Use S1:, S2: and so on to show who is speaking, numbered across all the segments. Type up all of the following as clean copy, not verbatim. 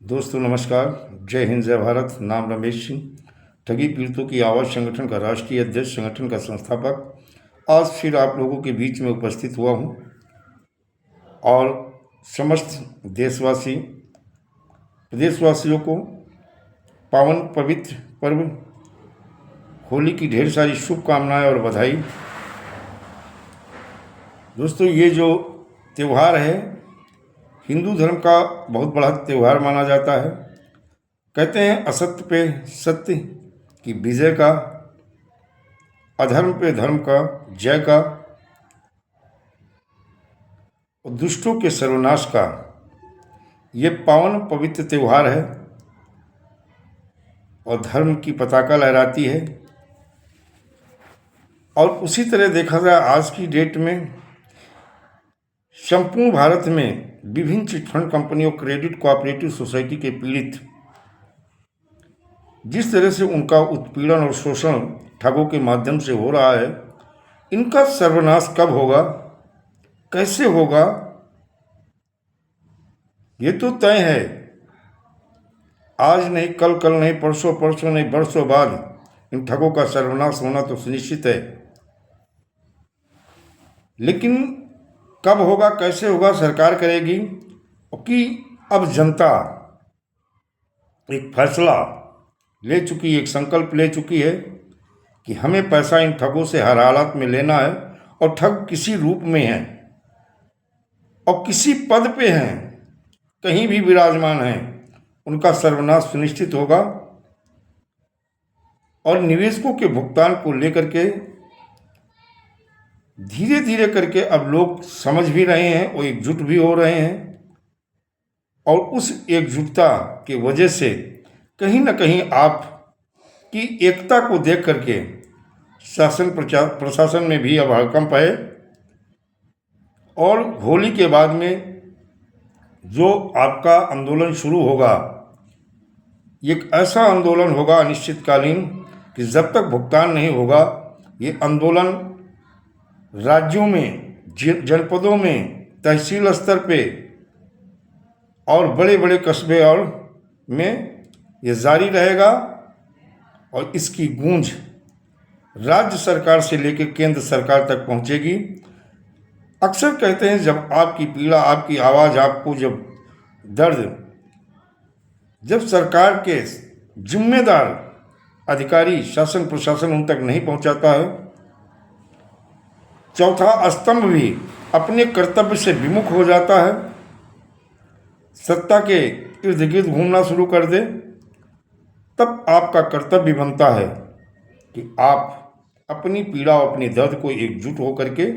S1: दोस्तों नमस्कार। जय हिंद जय भारत। नाम रमेश सिंह, ठगी पीड़ितों की आवाज़ संगठन का राष्ट्रीय अध्यक्ष, संगठन का संस्थापक आज फिर आप लोगों के बीच में उपस्थित हुआ हूं और समस्त देशवासी प्रदेशवासियों को पावन पवित्र पर्व होली की ढेर सारी शुभकामनाएं और बधाई। दोस्तों, ये जो त्यौहार है हिंदू धर्म का बहुत बड़ा त्यौहार माना जाता है। कहते हैं असत्य पे सत्य की विजय का, अधर्म पे धर्म का जय का और दुष्टों के सर्वनाश का ये पावन पवित्र त्यौहार है और धर्म की पताका लहराती है। और उसी तरह देखा जाए आज की डेट में संपूर्ण भारत में विभिन्न चिटफंड कंपनियों, क्रेडिट कोऑपरेटिव सोसाइटी के पीड़ित जिस तरह से उनका उत्पीड़न और शोषण ठगों के माध्यम से हो रहा है, इनका सर्वनाश कब होगा, कैसे होगा, ये तो तय है। आज नहीं, कल कल नहीं, परसों परसों नहीं, बरसों बाद इन ठगों का सर्वनाश होना तो सुनिश्चित है। लेकिन कब होगा, कैसे होगा, सरकार करेगी। कि अब जनता एक फैसला ले चुकी, एक संकल्प ले चुकी है कि हमें पैसा इन ठगों से हर हालत में लेना है। और ठग किसी रूप में हैं और किसी पद पे हैं, कहीं भी विराजमान हैं, उनका सर्वनाश सुनिश्चित होगा। और निवेशकों के भुगतान को लेकर के धीरे धीरे करके अब लोग समझ भी रहे हैं और एकजुट भी हो रहे हैं। और उस एकजुटता की वजह से कहीं ना कहीं आप की एकता को देख करके शासन प्रशासन में भी अब हड़कंप है। और होली के बाद में जो आपका आंदोलन शुरू होगा, एक ऐसा आंदोलन होगा अनिश्चितकालीन कि जब तक भुगतान नहीं होगा, ये आंदोलन राज्यों में, जनपदों में, तहसील स्तर पे और बड़े बड़े कस्बे और में ये जारी रहेगा। और इसकी गूंज राज्य सरकार से लेकर केंद्र सरकार तक पहुंचेगी। अक्सर कहते हैं जब आपकी पीड़ा, आपकी आवाज़, आपको जब दर्द, जब सरकार के जिम्मेदार अधिकारी, शासन प्रशासन उन तक नहीं पहुंचाता है, चौथा स्तंभ भी अपने कर्तव्य से विमुख हो जाता है, सत्ता के इर्द गिर्द घूमना शुरू कर दे, तब आपका कर्तव्य बनता है कि आप अपनी पीड़ा और अपने दर्द को एकजुट होकर के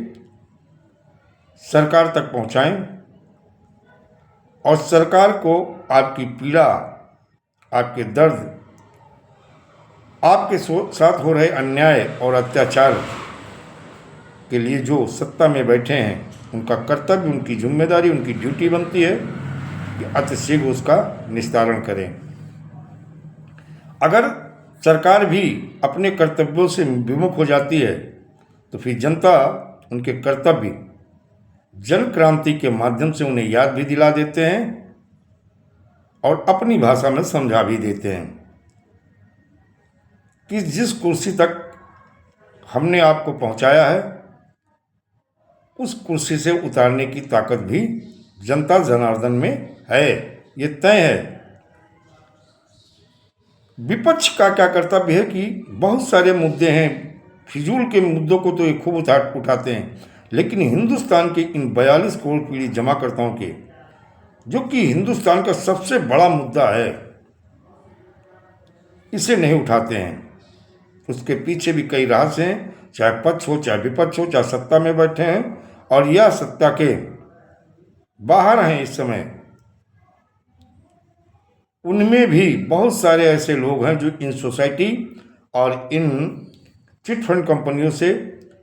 S1: सरकार तक पहुंचाएं और सरकार को आपकी पीड़ा, आपके दर्द, आपके साथ हो रहे अन्याय और अत्याचार के लिए जो सत्ता में बैठे हैं, उनका कर्तव्य, उनकी जिम्मेदारी, उनकी ड्यूटी बनती है कि अतिशीघ्र उसका निस्तारण करें। अगर सरकार भी अपने कर्तव्यों से विमुख हो जाती है तो फिर जनता उनके कर्तव्य जन क्रांति के माध्यम से उन्हें याद भी दिला देते हैं और अपनी भाषा में समझा भी देते हैं कि जिस कुर्सी तक हमने आपको पहुंचाया है, उस कुर्सी से उतारने की ताकत भी जनता जनार्दन में है, ये तय है। विपक्ष का क्या कर्तव्य है कि बहुत सारे मुद्दे हैं, फिजूल के मुद्दों को तो ये खूब उठाते हैं, लेकिन हिंदुस्तान के इन 42 करोड़ पीड़ित जमाकर्ताओं के, जो कि हिंदुस्तान का सबसे बड़ा मुद्दा है, इसे नहीं उठाते हैं। उसके पीछे भी कई रहस्य हैं, चाहे पक्ष हो, चाहे विपक्ष हो, चाहे सत्ता में बैठे हैं और या सत्ता के बाहर हैं इस समय, उनमें भी बहुत सारे ऐसे लोग हैं जो इन सोसाइटी और इन चिटफंड कंपनियों से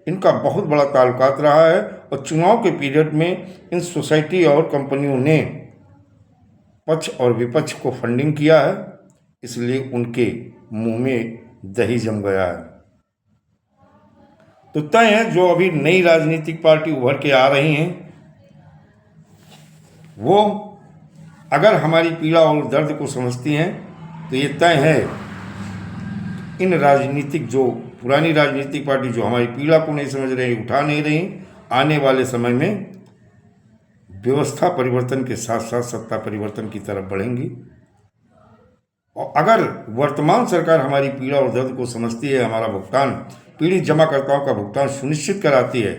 S1: इनका बहुत बड़ा ताल्लुकात रहा है। और चुनाव के पीरियड में इन सोसाइटी और कंपनियों ने पक्ष और विपक्ष को फंडिंग किया है, इसलिए उनके मुंह में दही जम गया है। तो तय है, जो अभी नई राजनीतिक पार्टी उभर के आ रही हैं, वो अगर हमारी पीड़ा और दर्द को समझती हैं तो ये तय है, इन राजनीतिक जो पुरानी राजनीतिक पार्टी जो हमारी पीड़ा को नहीं समझ रही, उठा नहीं रही, आने वाले समय में व्यवस्था परिवर्तन के साथ साथ सत्ता परिवर्तन की तरफ बढ़ेंगी। और अगर वर्तमान सरकार हमारी पीड़ा और दर्द को समझती है, हमारा भुगतान, पीड़ित जमाकर्ताओं का भुगतान सुनिश्चित कराती है,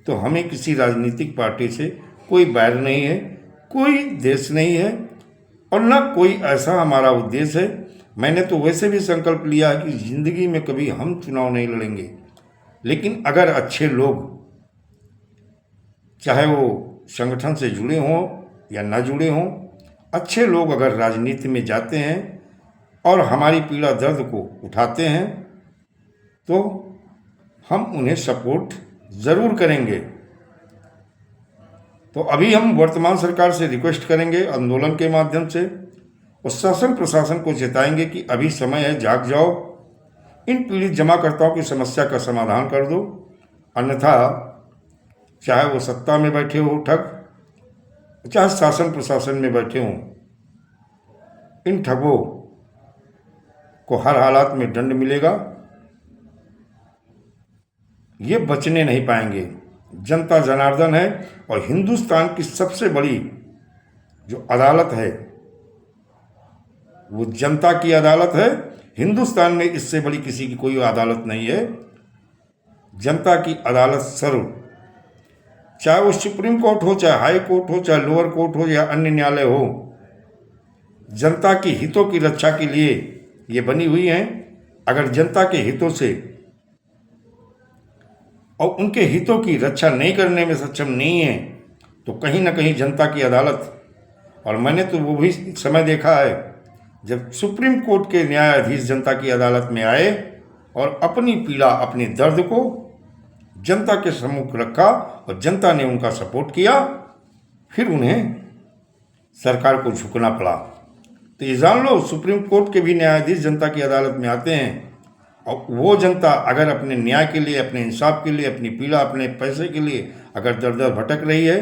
S1: तो हमें किसी राजनीतिक पार्टी से कोई बैर नहीं है, कोई देश नहीं है और न कोई ऐसा हमारा उद्देश्य है। मैंने तो वैसे भी संकल्प लिया है कि ज़िंदगी में कभी हम चुनाव नहीं लड़ेंगे, लेकिन अगर अच्छे लोग, चाहे वो संगठन से जुड़े हों या न जुड़े हों, अच्छे लोग अगर राजनीति में जाते हैं और हमारी पीड़ा दर्द को उठाते हैं तो हम उन्हें सपोर्ट ज़रूर करेंगे। तो अभी हम वर्तमान सरकार से रिक्वेस्ट करेंगे आंदोलन के माध्यम से और शासन प्रशासन को चेताएंगे कि अभी समय है, जाग जाओ, इन पीड़ित जमाकर्ताओं की समस्या का समाधान कर दो, अन्यथा चाहे वो सत्ता में बैठे हो ठग, चाहे शासन प्रशासन में बैठे हों, इन ठगों को हर हालात में दंड मिलेगा, ये बचने नहीं पाएंगे। जनता जनार्दन है और हिंदुस्तान की सबसे बड़ी जो अदालत है वो जनता की अदालत है। हिंदुस्तान में इससे बड़ी किसी की कोई अदालत नहीं है। जनता की अदालत सर्व, चाहे वो सुप्रीम कोर्ट हो, चाहे हाई कोर्ट हो, चाहे लोअर कोर्ट हो या अन्य न्यायालय हो, जनता के हितों की रक्षा के लिए ये बनी हुई हैं। अगर जनता के हितों से और उनके हितों की रक्षा नहीं करने में सक्षम नहीं है तो कहीं ना कहीं जनता की अदालत, और मैंने तो वो भी समय देखा है जब सुप्रीम कोर्ट के न्यायाधीश जनता की अदालत में आए और अपनी पीड़ा, अपने दर्द को जनता के सम्मुख रखा और जनता ने उनका सपोर्ट किया, फिर उन्हें सरकार को झुकना पड़ा। तो ये जान लो, सुप्रीम कोर्ट के भी न्यायाधीश जनता की अदालत में आते हैं और वो जनता अगर अपने न्याय के लिए, अपने इंसाफ के लिए, अपनी पीड़ा, अपने पैसे के लिए अगर दर दर भटक रही है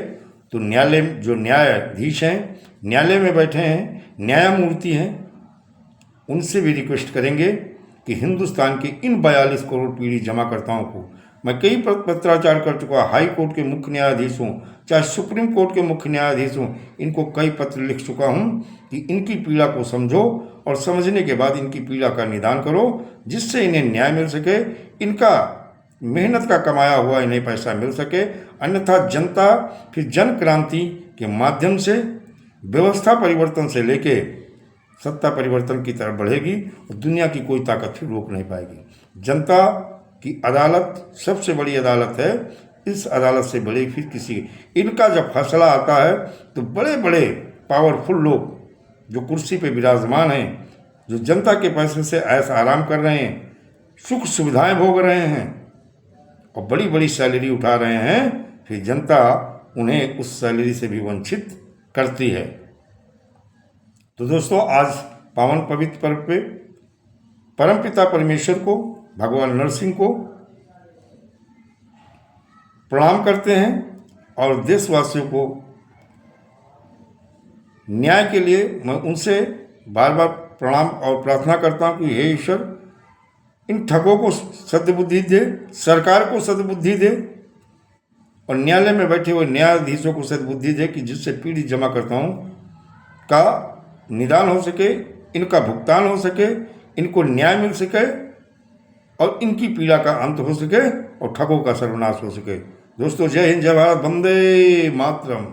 S1: तो न्यायालय, जो न्यायाधीश हैं, न्यायालय में बैठे हैं, न्यायमूर्ति हैं, उनसे भी रिक्वेस्ट करेंगे कि हिंदुस्तान के इन 42 करोड़ पीड़ित जमाकर्ताओं को, मैं कई पत्राचार कर चुका, हाई कोर्ट के मुख्य न्यायाधीश हूँ, चाहे सुप्रीम कोर्ट के मुख्य न्यायाधीश हूँ, इनको कई पत्र लिख चुका हूँ कि इनकी पीड़ा को समझो और समझने के बाद इनकी पीड़ा का निदान करो, जिससे इन्हें न्याय मिल सके, इनका मेहनत का कमाया हुआ इन्हें पैसा मिल सके। अन्यथा जनता फिर जन क्रांति के माध्यम से व्यवस्था परिवर्तन से लेके सत्ता परिवर्तन की तरफ बढ़ेगी और दुनिया की कोई ताकत फिर रोक नहीं पाएगी। जनता की अदालत सबसे बड़ी अदालत है, इस अदालत से बड़े फिर किसी, इनका जब फैसला आता है तो बड़े बड़े पावरफुल लोग जो कुर्सी पे विराजमान हैं, जो जनता के पैसे से ऐसा आराम कर रहे हैं, सुख सुविधाएं भोग रहे हैं और बड़ी बड़ी सैलरी उठा रहे हैं, फिर जनता उन्हें उस सैलरी से भी वंचित करती है। तो दोस्तों, आज पावन पवित्र पर्व पे परमपिता परमेश्वर को, भगवान नरसिंह को प्रणाम करते हैं और देशवासियों को न्याय के लिए मैं उनसे बार बार प्रणाम और प्रार्थना करता हूँ कि हे ईश्वर, इन ठगों को सद्बुद्धि दे, सरकार को सद्बुद्धि दे और न्यायालय में बैठे हुए न्यायाधीशों को सद्बुद्धि दे कि जिससे पीड़ित जमाकर्ताओं का निदान हो सके, इनका भुगतान हो सके, इनको न्याय मिल सके और इनकी पीड़ा का अंत हो सके और ठगों का सर्वनाश हो सके। दोस्तों, जय हिंद, जय भारत, वंदे मातरम।